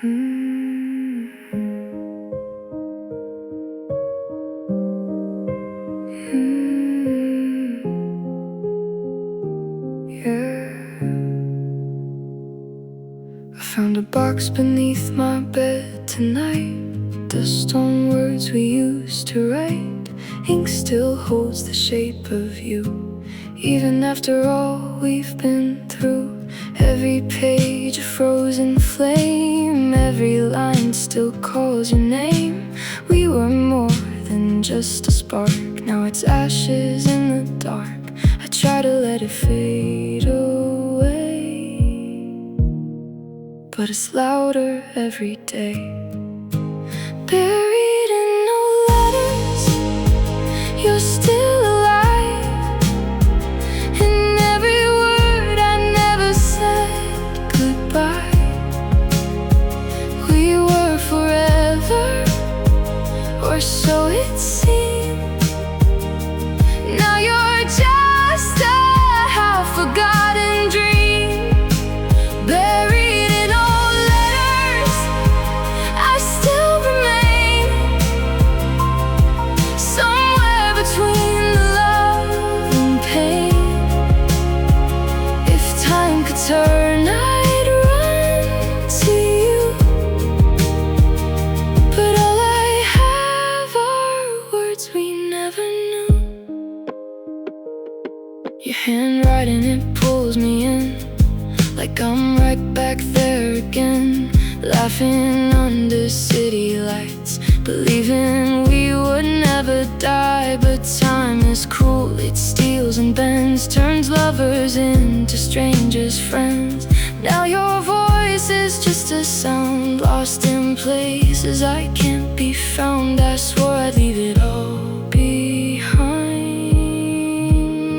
Mm. Mm. Yeah. I found a box beneath my bed tonight. Dust on words we used to write. Ink still holds the shape of you, even after all we've been through. Every page a frozen flame, every line still calls your name. We were more than just a spark, now it's ashes in the dark. I try to let it fade away, but it's louder every day. Buried in no letters, you're still alive. In every word I never said goodbye. We were forever, or so it seemed. Now you're just a half-forgotten dream. Buried in old letters, I still remain somewhere between the love and pain. If time could turn, I'd run to you, but all I have are words we never knew. Your handwriting, it pulls me in, like I'm right back there again, laughing under city lights, believing we would never die. But time is cruel, it steals and bends, turns lovers into strangers' friends. Now your voice is just a sound, lost in places I can't be found. I swore I'd leave it all behind,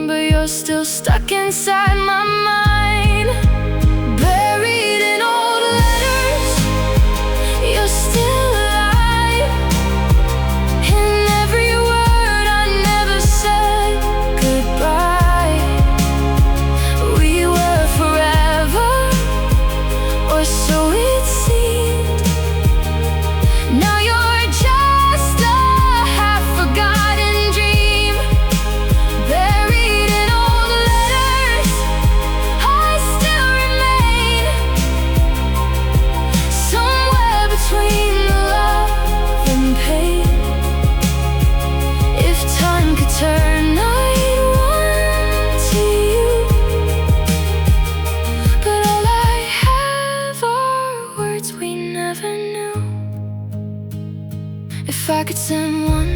but you're still stuck inside my mind. Buried in old letters, you're still alive. In every word I never said goodbye. We were forever, or so it seemed. Now you're just a half-forgotten dream. Buried in old letters, I still remain somewhere between the love and pain. If time could turn, I'd run to you, but all I have are words we never knew. If I could send one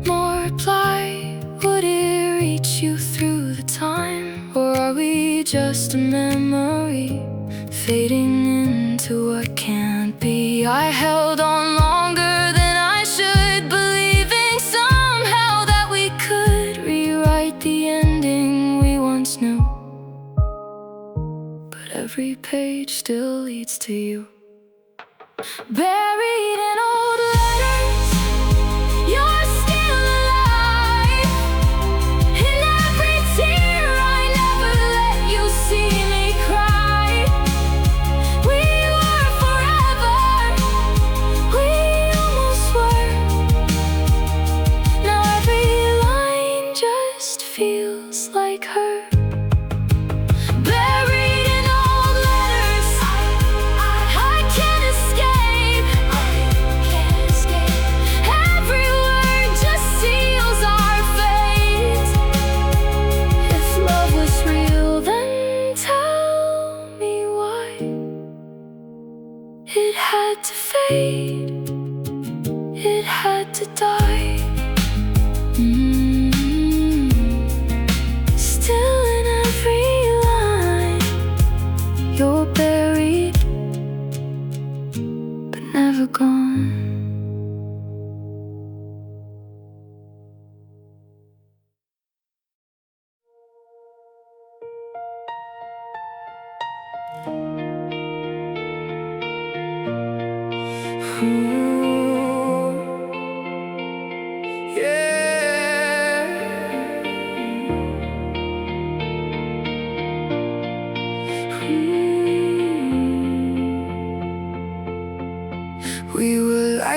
more reply, would it reach you through the time? Or are we just a memory, fading into what can't be? I held on longer than I should, believing somehow that we could rewrite the ending we once knew. But every page still leads to you. Buried in old letters, you're still alive. In every tear I never let you see me cry. We were forever, we almost were. Now every line just feels like her. Buried in old letters, I can't escape. Every word just seals our fate. If love was real, then tell me why it had to fade, it had to die. Still in every line, you're buried, but never gone. Ooh, yeah. Ooh.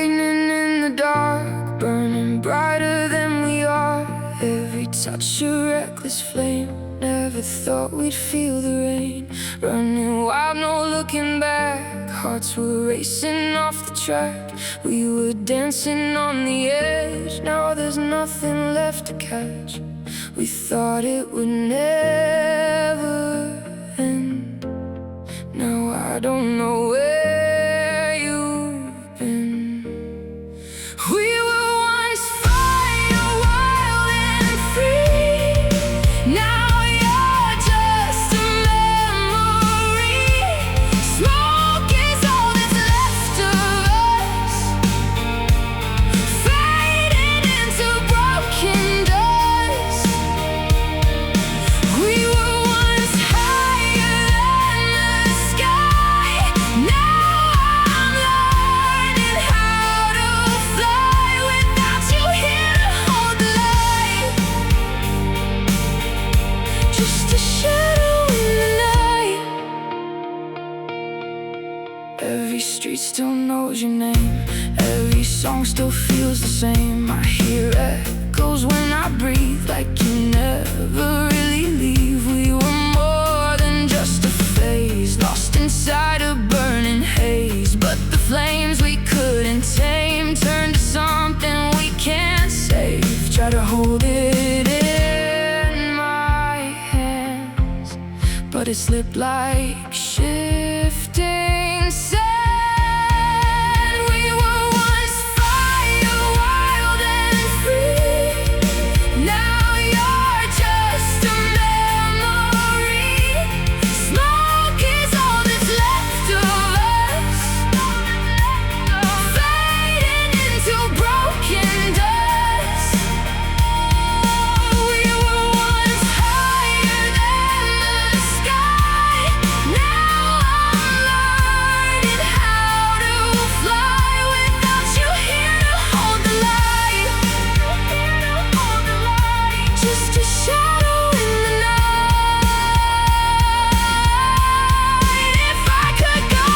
lightning in the dark, burning brighter than we are. Every touch a reckless flame, never thought we'd feel the rain. Running wild, no looking back, hearts were racing off the track. We were dancing on the edge, now there's nothing left to catch. We thought it would never end. Now I don't know where you've been. We were once fire, wild and free. Now you're just a memory. Smoke is all that's left of us, fading into broken dust. We were once higher than the sky. Now I'm learning how to fly without you here to hold the light. Just a shadow in the night. Every street still knows your name, every song still feels the same. I hear echoes when I breathe, like you never really leave. We were more than just a phase, lost inside a burning haze. But the flames we couldn't tame turned to something we can't save. Try to hold it in my hands, but it slipped like shifting sand. We were once fire, wild and free. Now you're just a memory. Smoke is all that's left of us, fading into broken dust. We were once higher than the sky. Now I'm learning how to fly without you here to hold the light. Just a shadow in the night. If I could go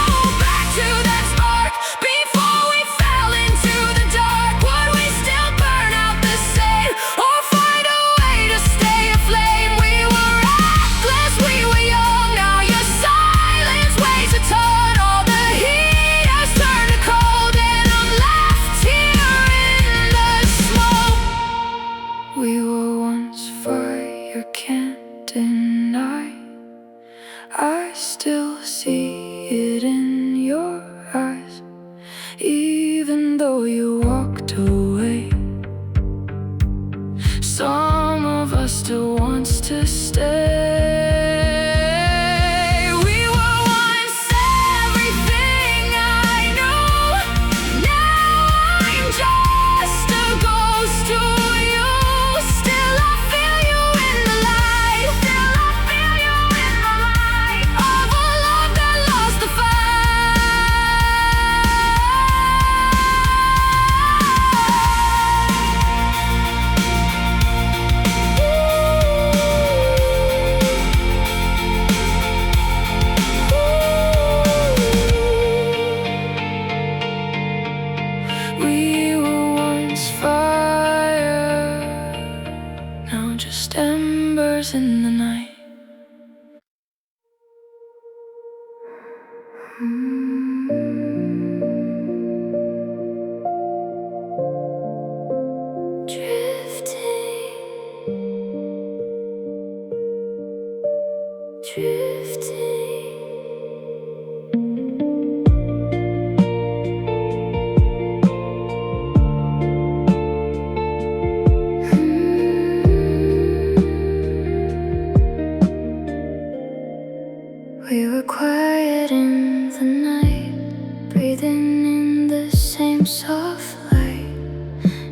back to that spark before we fell into the dark, would we still burn out the same, or find a way to stay aflame? We were reckless, we were young. Now your silence weighs a ton. All the heat has turned to cold, and I'm left here in the smoke. We were once fire, can't deny. I still see it in your eyes, even though you walked away. Some of us still wants to stay. We were once everything I knew. Now I'm just a ghost to you. Still I feel you in the light. Still I feel you in the light of a love that lost the fight. We were once fire, now just embers in the night. Drifting, drifting. We were quiet in the night, breathing in the same soft light.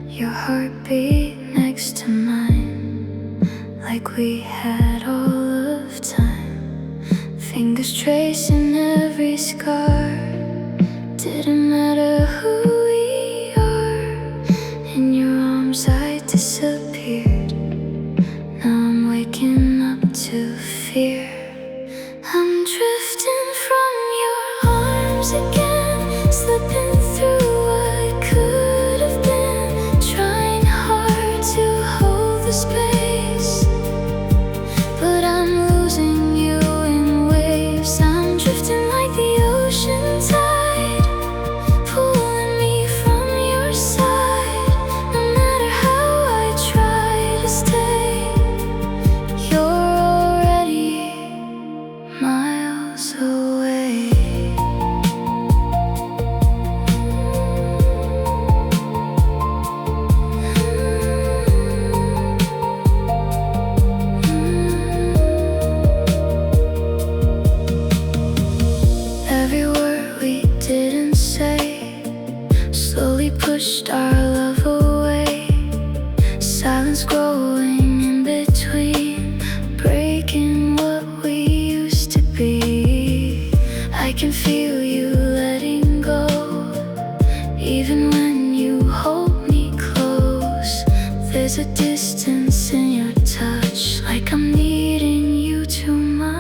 Your heartbeat next to mine, like we had all of time. Fingers tracing every scar. Didn't matter who we are. In your arms I disappeared. Now I'm waking up to fear. I'm drifting from your arms again, slipping through a away. Every word we didn't say slowly pushed our love away. Silence growing in between, breaking what we used to be. I can feel you letting go, even when you hold me close. There's a distance in your touch, like I'm needing you too much.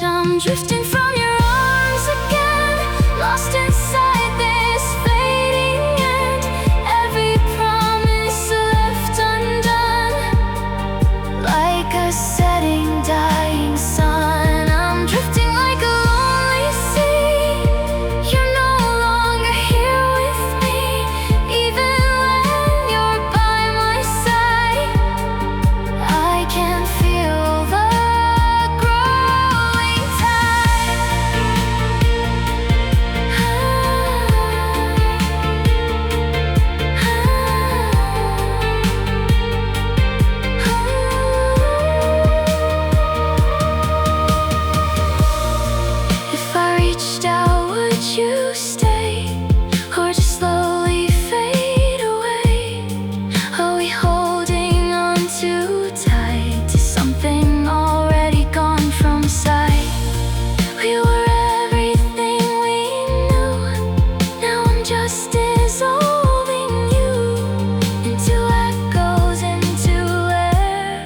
I'm drifting from your arms again, lost inside this fading end. Every promise left undone, like a setting, dying sun. I'm drifting like a lonely sea. You're no longer here with me, even when you're by my side. I can feel the growing tide. If I reached out, would you stay, or just slowly fade away? Are we holding on too tight to something already gone from sight? We were everything we knew. Now I'm just dissolving you into echoes, into air,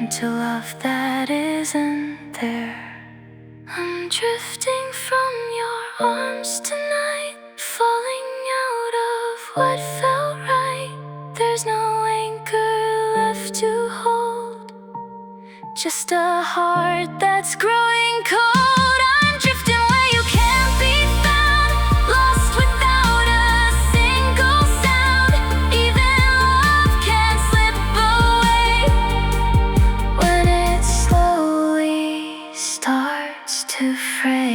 into love that isn't there. I'm drifting from your arms tonight, falling out of what felt right. There's no anchor left to hold, just a heart that's growing cold. I'm drifting where you can't be found, lost without a single sound. Even love can slip away when it slowly starts to fray.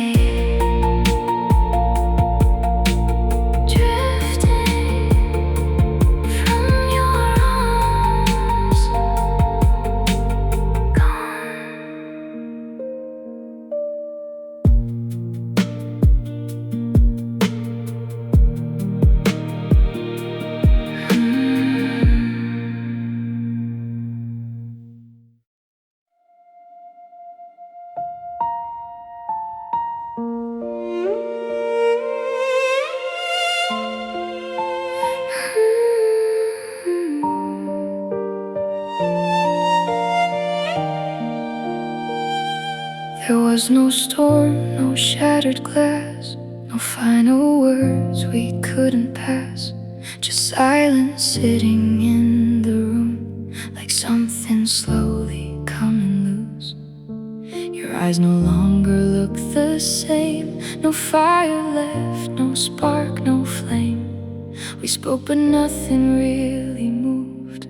Drifting from your arms, gone. There was no storm, no shattered glass, no final words we couldn't pass. Just silence sitting in the room, like something slowly coming loose. Your eyes no longer look the same, no fire left, no spark, no flame. We spoke but nothing really moved,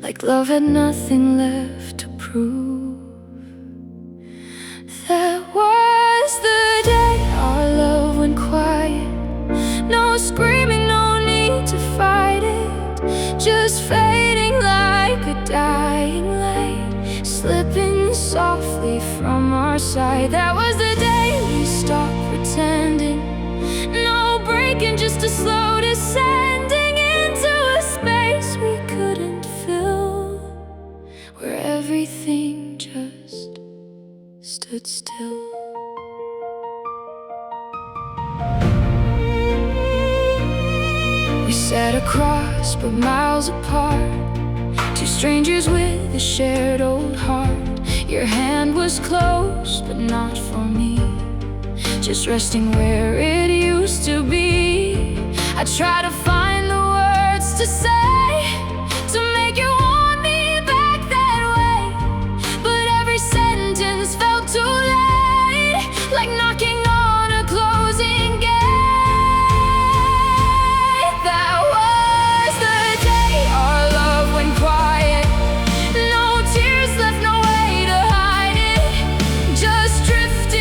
like love had nothing left to prove. That was the day our love went quiet. No screaming, no need to fight it, just fading like a dying light, slipping softly from our side. That was the day we stopped pretending, no breaking, just a slow descending into a space we couldn't fill, where everything just stood still. We sat across but miles apart, two strangers with a shared old heart. Your hand was close but not for me, just resting where it used to be. I try to find the words to say, to make you want me back that way, but every sentence felt too late, like knocking on a closing gate. That was the day our love went quiet. No tears left, no way to hide it, just drifting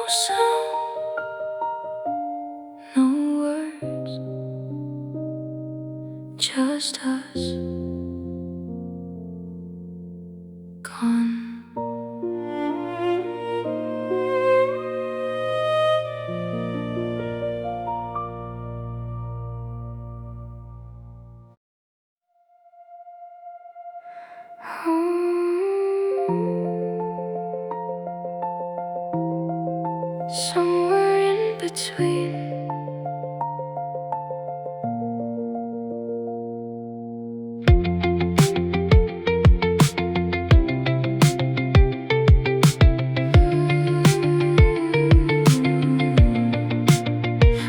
sound, no words, just us, gone. Somewhere in between.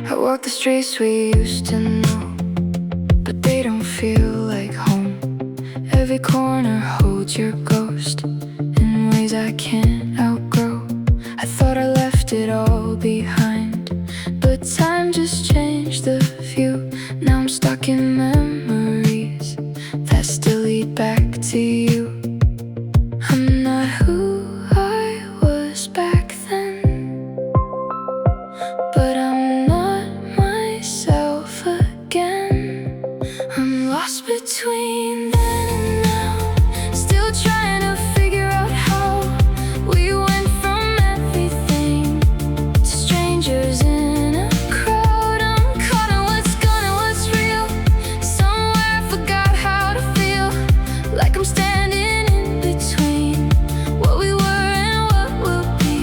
I walk the streets we used to know, but they don't feel like home. Every corner holds your ghost in ways I can't outgrow. I thought I left it all behind, but time just changed the view. Now I'm stuck in memories that still lead back to you. I'm not who I was back then, but I'm not myself again. I'm lost between then and now, still trying to figure out how we went from everything to strangers in a crowd. I'm caught in what's gone and what's real. Somewhere I forgot how to feel, like I'm standing in between what we were and what will be.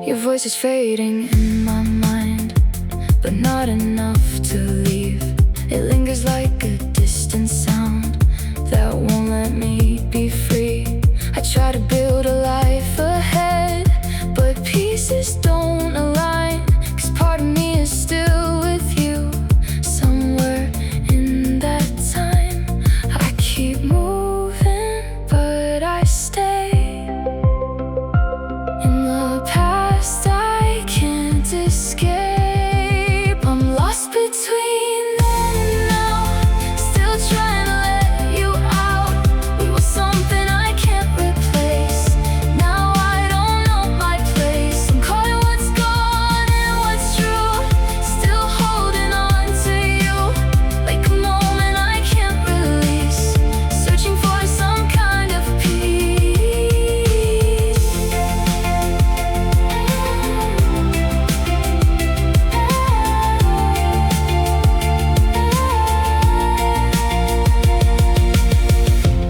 Your voice is fading in my mind, but not enough to leave. It lingers like a distant sound that won't let me be free. I try to build a life ahead, but pieces don't align, 'cause part of me is still with you. Somewhere in that time I keep moving, but I stay in the past I can't escape. I'm lost between then and now, still trying to let you out. We were something I can't replace. Now I don't know my place. I'm caught in what's gone and what's true, still holding on to you, like a moment I can't release, searching for some kind of peace.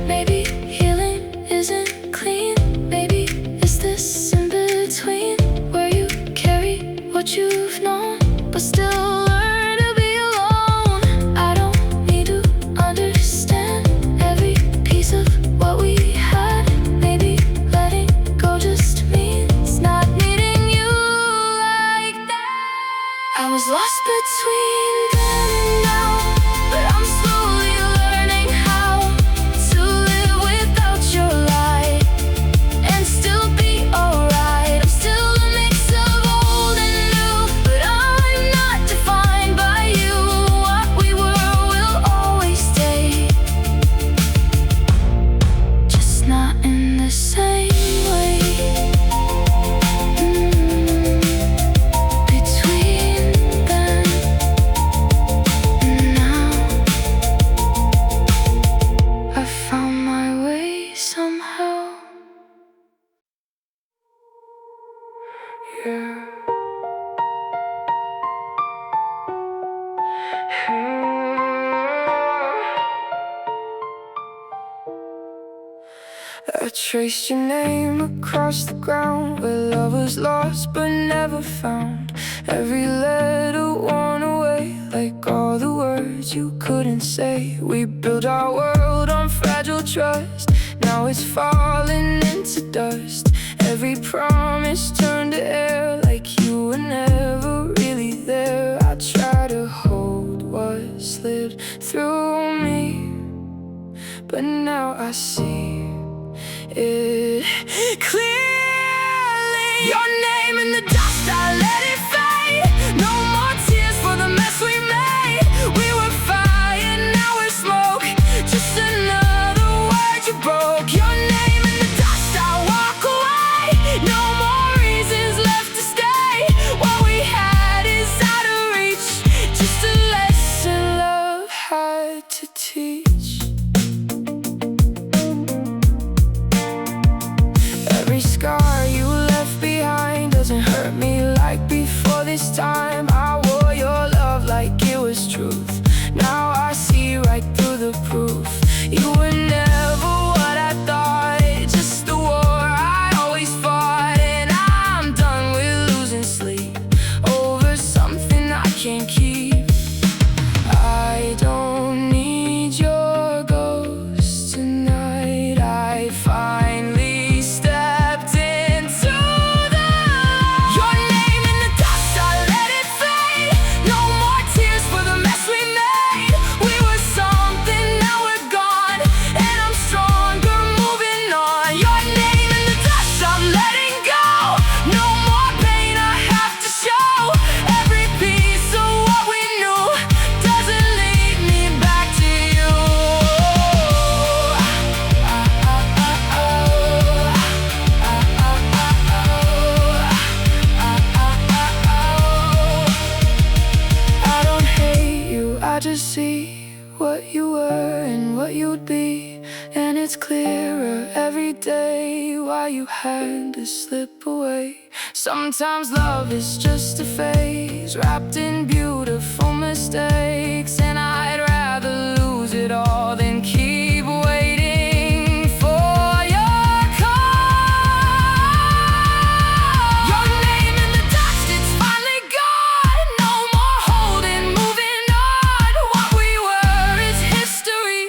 Maybe healing isn't clean. Maybe it's this in between, where you carry what you've known, but still learn to be alone. I don't need to understand every piece of what we had. Maybe letting go just means not needing you like that. I was lost between then and now, but I'm slowly learning how to live without your light and still be alright. I'm still a mix of old and new, but I'm not defined by you. What we were will always stay, just not in the same way. Between then and now, I found my way somehow. Yeah. I traced your name across the ground where love was lost but never found. Every letter worn away, like all the words you couldn't say. We built our world on fragile trust, now it's falling into dust. Every promise turned to air, like you were never really there. I try to hold what slid through me, but now I see it clearly. Your name in the dust, I let it fade. No more tears for the mess we made. We were fire, now we're smoke, just another word you broke. teach. Every scar you left behind doesn't hurt me like before. This time I wore your love like it was truth. Now I see right through the proof. You were never what I thought, just the war I always fought. And I'm done with losing sleep over something I can't keep. I don't need your ghost tonight. I finally stepped into the light. Your name in the dust, I let it fade. No more tears for the mess we made. We were something, now we're gone, and I'm stronger moving on. Your name in the dust, I'm letting go. No more pain I have to show. Every piece of what we knew doesn't lead me back to you. I don't hate you, I just see what you were and what you'd be. And it's clearer every day why you had to slip away. Sometimes love is just a phase wrapped in beautiful mistakes, and I'd rather lose it all than keep waiting for your call. Your name in the dust, it's finally gone. No more holding, moving on. What we were is history,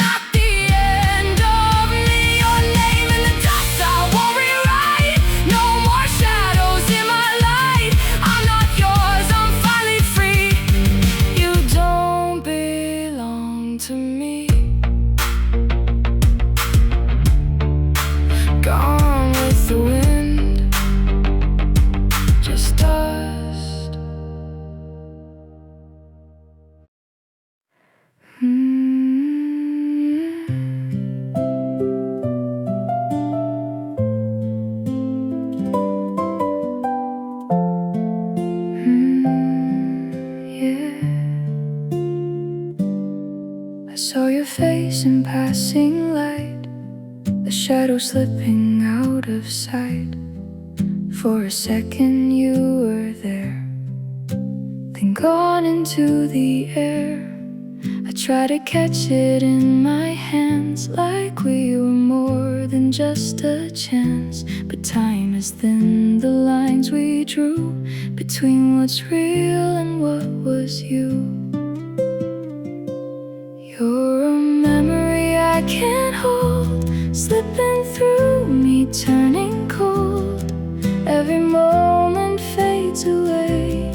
not the end of me. Your name in the dust, I won't rewrite. No more shadows in my light. I'm not yours, I'm finally free. You don't belong to me. Gone with the wind, just dust. Yeah. I saw your face in passing light, a shadow slipping out of sight. For a second you were there, then gone into the air. I try to catch it in my hands like we were more than just a chance. But time has thinned the lines we drew between what's real and what was you. You're a memory I can't hold, slipping through me, turning cold. Every moment fades away,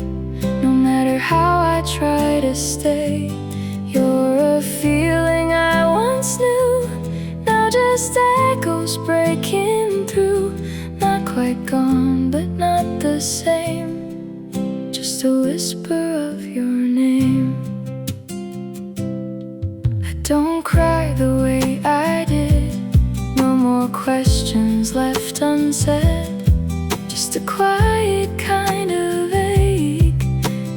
no matter how I try to stay. You're a feeling I once knew, now just echoes breaking through. Not quite gone, but not the same, just a whisper of your name. I don't cry the way I did, no more questions left unsaid, just a quiet kind of ache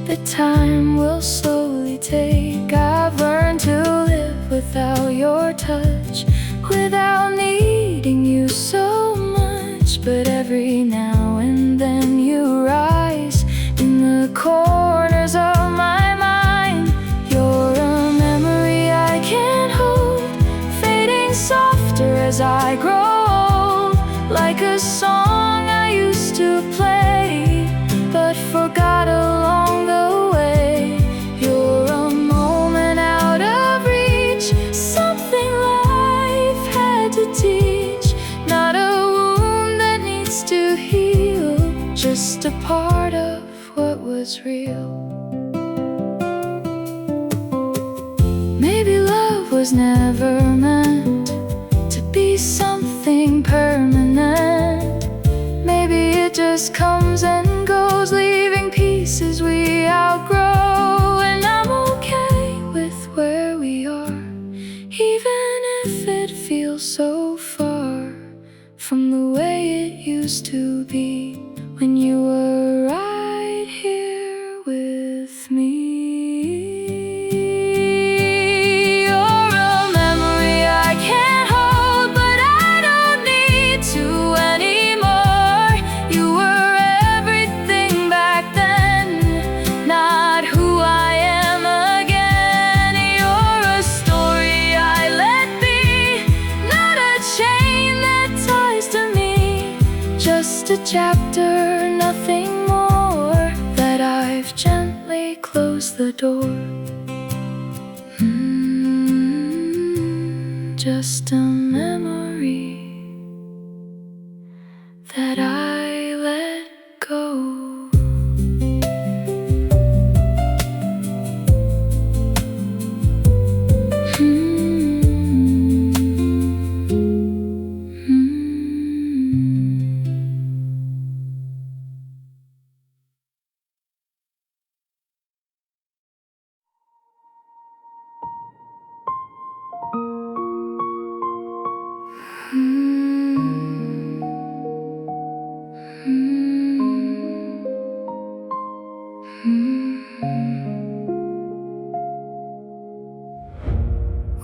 that time will slowly take. I've learned to live without your touch, without needing you so much. But every now and then you rise in the corners of my mind. You're a memory I can't hold, fading softer as I grow old, like a song I used to play but forgot along the way. You're a moment out of reach, something life had to teach, not a wound that needs to heal, just a part of what was real. Maybe love was never meant to be something permanent. Maybe it just comes and goes, leaving pieces we outgrow. And I'm okay with where we are, even if it feels so far from the way it used to be when you were right here with me. Your chapter, nothing more, that I've gently closed the door. Just a memory that I let go.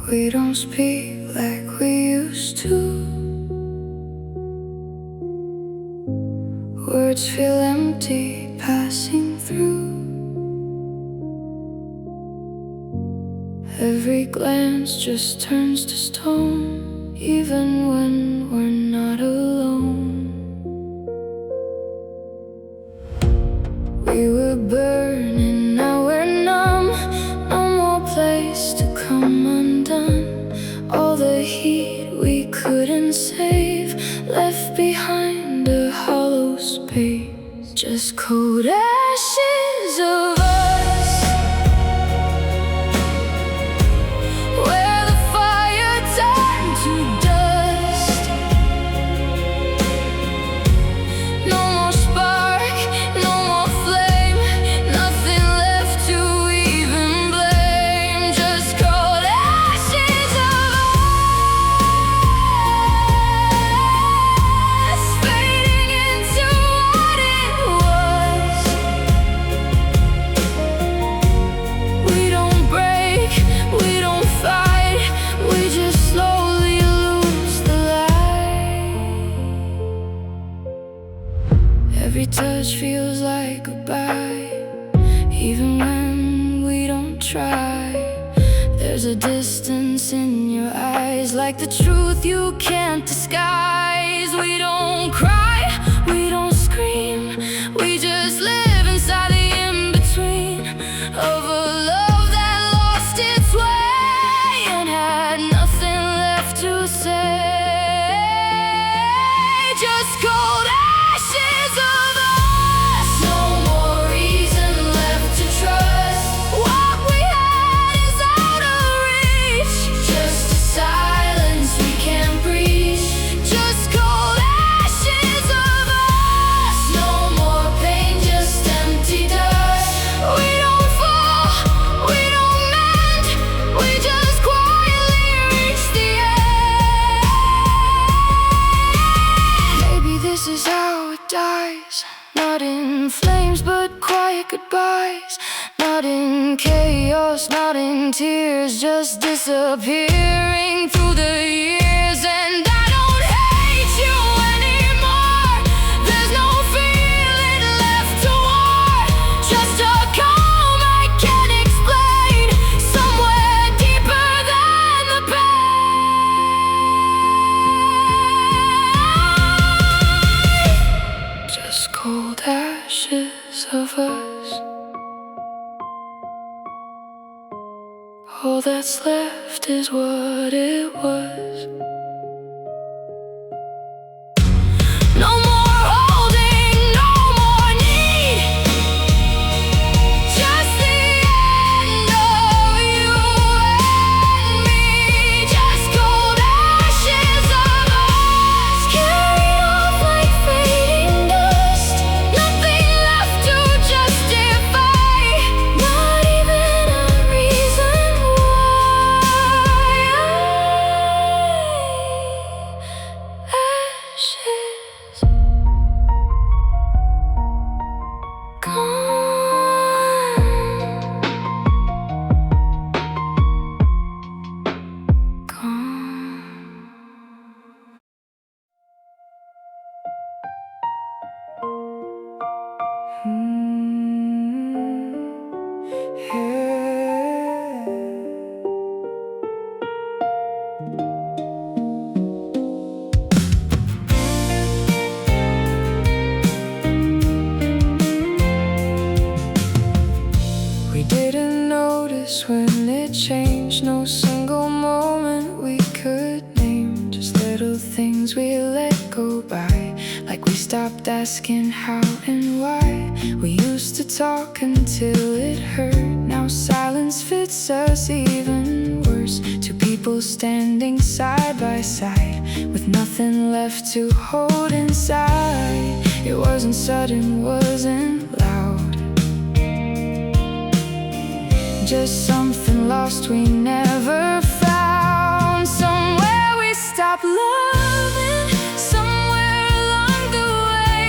We don't speak like we used to. Words feel empty passing through. Every glance just turns to stone, even when we're not alone. We were burning, now we're numb. No more place to come undone. All the heat we couldn't save, left behind a hollow space. Just cold ashes of us, where the fire turned to dust. No more spark, no more flame, nothing left to even blame. Just cold ashes of us, fading into what it was. We don't break, we don't fight, we just slowly lose the light. Every touch feels like goodbye, even when we don't try. There's a distance in your eyes, like the truth you can't disguise. We don't cry, we don't scream, we just live inside the in-between of a love that lost its way and had nothing left to say. Just cold ashes of us, no more reason left to trust. What we had is out of reach, just a silence we can't breathe. Just cold ashes of us, no more pain, just empty dust. We don't fall, we don't mend, we just quietly reach the end. Maybe this is how it dies, not in flames but quiet goodbyes. Not in chaos, not in tears, just disappearing through the years. And I don't hate you anymore, there's no feeling left to war. Just a calm I can't explain, somewhere deeper than the pain. Just cold ashes of us, all that's left is what it was. No more holding, no more need, just the end of you and me. Just cold ashes of us, carried off like fading dust. Nothing left to justify, not even a reason why. seconds we let go by, like we stopped asking how and why. We used to talk until it hurt. Now silence fits us even worse. Two people standing side by side, with nothing left to hold inside. It wasn't sudden, wasn't loud, just something lost we never found. Somewhere we stopped loving, somewhere along the way.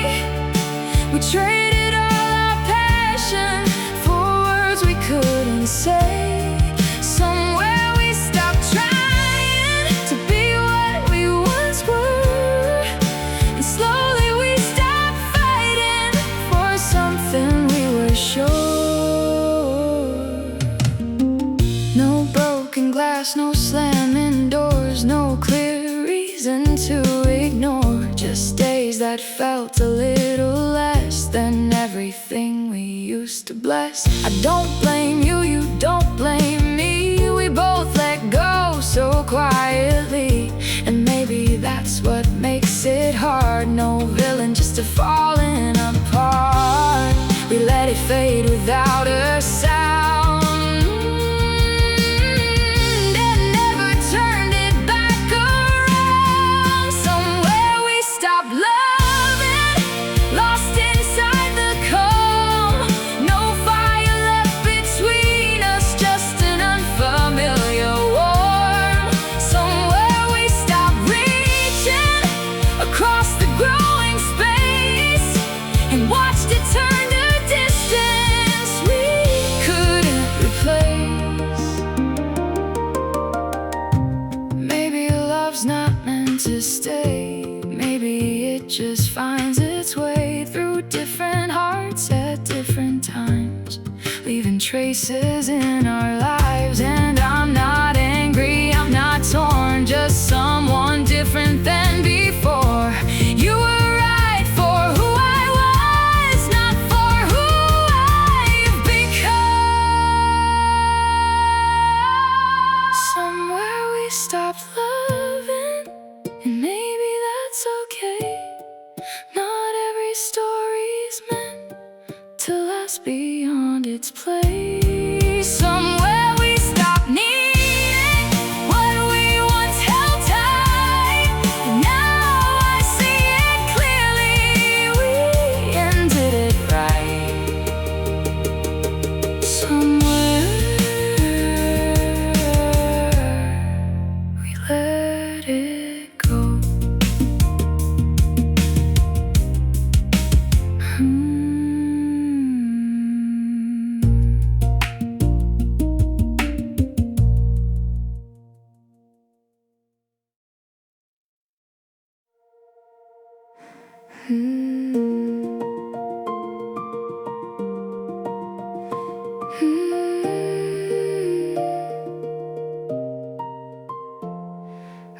We traded all our passion for words we couldn't say. Somewhere we stopped trying to be what we once were, and slowly we stopped fighting for something we were sure. No broken glass, no slamming doors, no clear reason to ignore. Just days that felt a little less than everything we used to bless. I don't blame you, you don't blame me. We both let go so quietly, and maybe that's what makes it hard. No villain, just a falling apart. We let it fade without a sound. To stay, maybe it just finds its way through different hearts at different times, leaving traces in our lives. And I'm not angry, I'm not torn, just someone different than before. You were right for who I was, not for who I've become. Somewhere we stopped loving, and maybe that's okay. Not every story's meant to last beyond its place. Somewhere we stop needing what we once held tight. Now I see it clearly, we ended it right. Somewhere we let it go.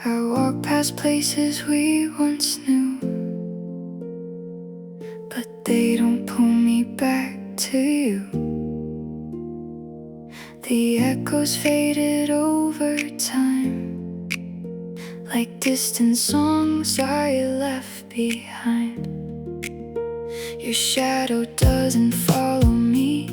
I walk past places we once knew, but they don't pull me back to you. The echoes faded over time, like distant songs I left behind. Your shadow doesn't follow me,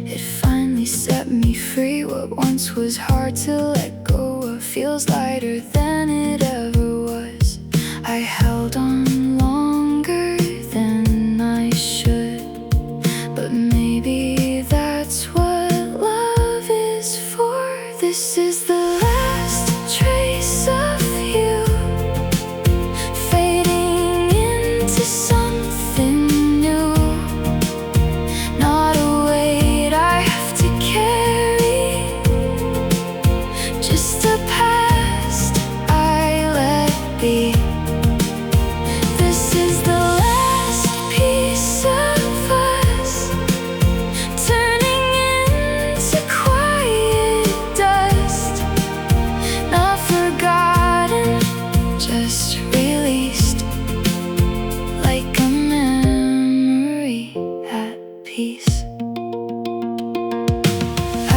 it finally set me free. What once was hard to let go of feels lighter than it ever was. I held on longer than I should, but maybe that's what love is for. This is the last trace of you, fading into something new. Not a weight I have to carry, just a past I let be. This is the last piece of us, turning into quiet dust. Not forgotten, just released, like a memory at peace.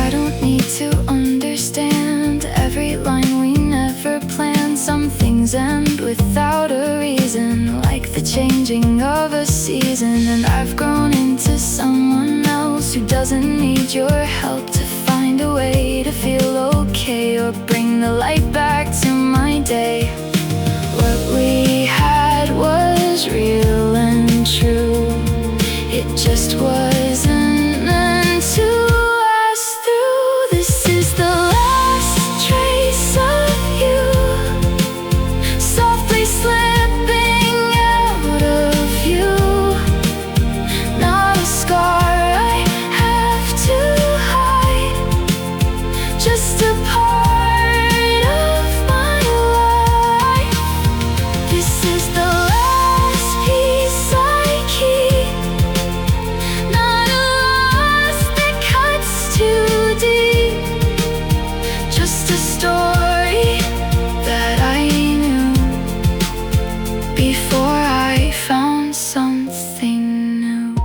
I don't need to understand every line we never planned. Some things things end without a reason, like the changing of a season. And I've grown into someone else who doesn't need your help to find a way to feel okay, or bring the light back to my day. What we had was real and true. It just wasn't meant to last through. This is the last trace of you, softly slipping out of you. Not a scar I have to hide, just a part of my life. This is the last piece I keep, not a loss that cuts too deep, just a story that I knew before I found something new.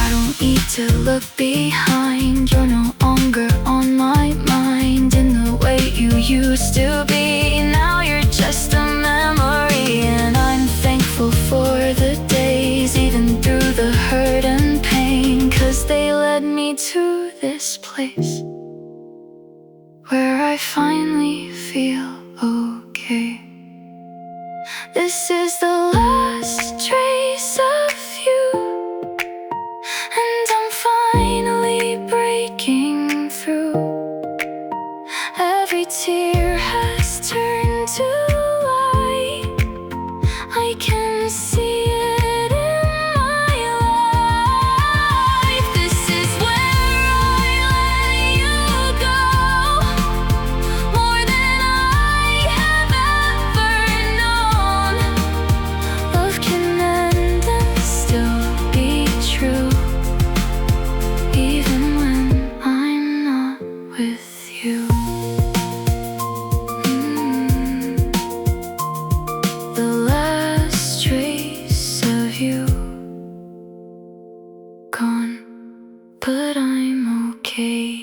I don't need to look behind, you're no longer on my mind in the way you used to be. Now you're just a memory, and I'm thankful for the days, even through the hurt and pain, 'cause they led me to this place where I finally feel okay. This is the last trace of you, and I'm finally breaking through. Every tear has turned to light, I can see it in my life. This is where I let you go, more than I have ever known. Love can end and still be true, even when I'm not with you. The last trace of you gone, but I'm okay.